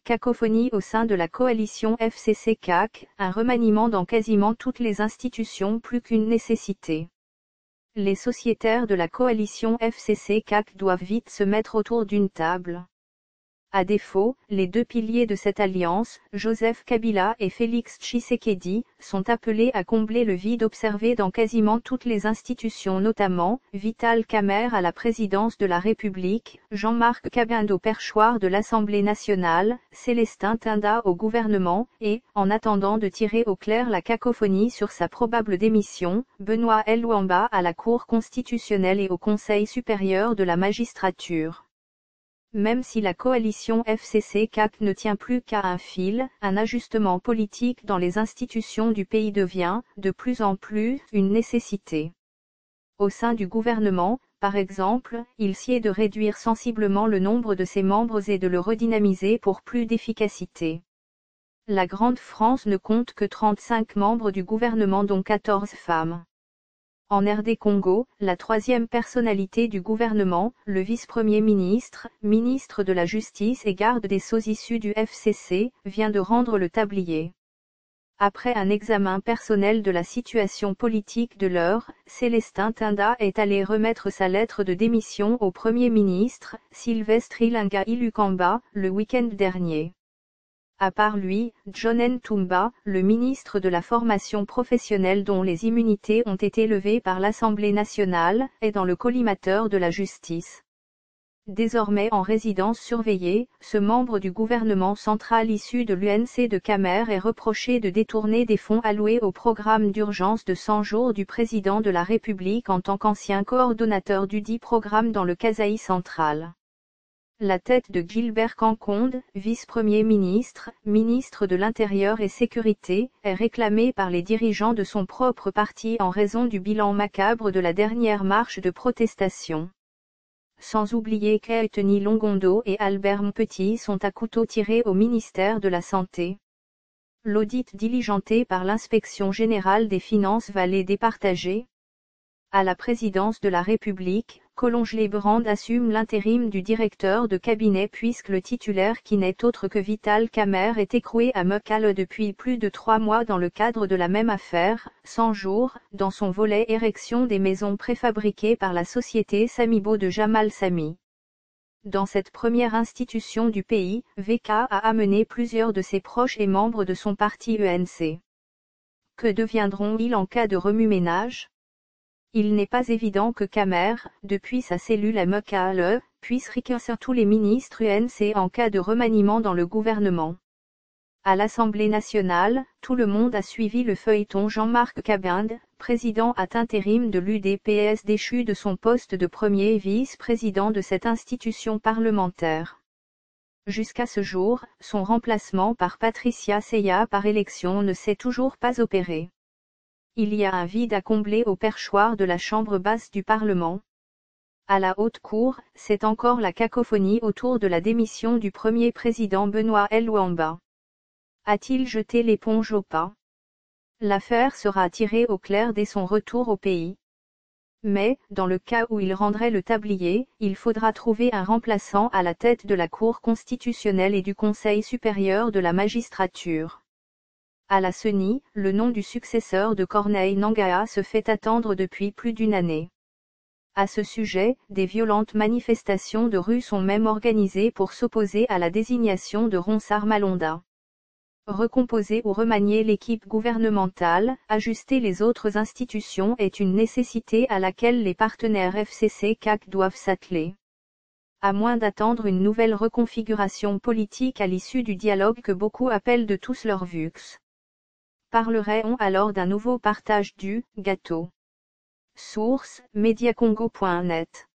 cacophonie au sein de la coalition FCC-CAC, un remaniement dans quasiment toutes les institutions plus qu'une nécessité. Les sociétaires de la coalition FCC-CAC doivent vite se mettre autour d'une table. À défaut, les deux piliers de cette alliance, Joseph Kabila et Félix Tshisekedi, sont appelés à combler le vide observé dans quasiment toutes les institutions, notamment Vital Kamerhe à la présidence de la République, Jean-Marc Kabund au perchoir de l'Assemblée nationale, Célestin Tinda au gouvernement, et, en attendant de tirer au clair la cacophonie sur sa probable démission, Benoît Luamba à la Cour constitutionnelle et au Conseil supérieur de la magistrature. Même si la coalition FCC-CAC ne tient plus qu'à un fil, un ajustement politique dans les institutions du pays devient, de plus en plus, une nécessité. Au sein du gouvernement, par exemple, il sied de réduire sensiblement le nombre de ses membres et de le redynamiser pour plus d'efficacité. La Grande France ne compte que 35 membres du gouvernement dont 14 femmes. En RD Congo, la troisième personnalité du gouvernement, le vice-premier ministre, ministre de la Justice et garde des Sceaux issus du FCC, vient de rendre le tablier. Après un examen personnel de la situation politique de l'heure, Célestin Tinda est allé remettre sa lettre de démission au Premier ministre, Sylvestre Ilunga Ilukamba, le week-end dernier. À part lui, John Ntumba, le ministre de la Formation professionnelle dont les immunités ont été levées par l'Assemblée nationale, est dans le collimateur de la justice. Désormais en résidence surveillée, ce membre du gouvernement central issu de l'UNC de Kamerhe est reproché de détourner des fonds alloués au programme d'urgence de 100 jours du président de la République en tant qu'ancien coordonnateur dudit programme dans le Kasaï central. La tête de Gilbert Kankonde, vice-premier ministre, ministre de l'Intérieur et Sécurité, est réclamée par les dirigeants de son propre parti en raison du bilan macabre de la dernière marche de protestation. Sans oublier qu'Anthony Longondo et Albert Mpetit sont à couteau tiré au ministère de la Santé. L'audit diligenté par l'Inspection générale des finances va les départager. À la présidence de la République, Collonges Lébrand assume l'intérim du directeur de cabinet puisque le titulaire qui n'est autre que Vital Kamerhe est écroué à Mekelle depuis plus de 3 mois dans le cadre de la même affaire, 100 jours, dans son volet érection des maisons préfabriquées par la société Samibo de Jamal Sami. Dans cette première institution du pays, VK a amené plusieurs de ses proches et membres de son parti UNC. Que deviendront-ils en cas de remue-ménage ? Il n'est pas évident que Kamerhe, depuis sa cellule à Mekelle, puisse réquisitionner tous les ministres UNC en cas de remaniement dans le gouvernement. À l'Assemblée nationale, tout le monde a suivi le feuilleton Jean-Marc Kabund, président à intérim de l'UDPS déchu de son poste de premier vice-président de cette institution parlementaire. Jusqu'à ce jour, son remplacement par Patricia Seya par élection ne s'est toujours pas opéré. Il y a un vide à combler au perchoir de la chambre basse du Parlement. À la haute cour, c'est encore la cacophonie autour de la démission du premier président Benoît Luamba. A-t-il jeté l'éponge au pas ? L'affaire sera tirée au clair dès son retour au pays. Mais, dans le cas où il rendrait le tablier, il faudra trouver un remplaçant à la tête de la Cour constitutionnelle et du Conseil supérieur de la magistrature. À la CENI, le nom du successeur de Corneille Nangaa se fait attendre depuis plus d'une année. À ce sujet, des violentes manifestations de rue sont même organisées pour s'opposer à la désignation de Ronsard Malonda. Recomposer ou remanier l'équipe gouvernementale, ajuster les autres institutions est une nécessité à laquelle les partenaires FCC-CAC doivent s'atteler. À moins d'attendre une nouvelle reconfiguration politique à l'issue du dialogue que beaucoup appellent de tous leurs vux. Parlerait-on alors d'un nouveau partage du gâteau ? Source: mediacongo.net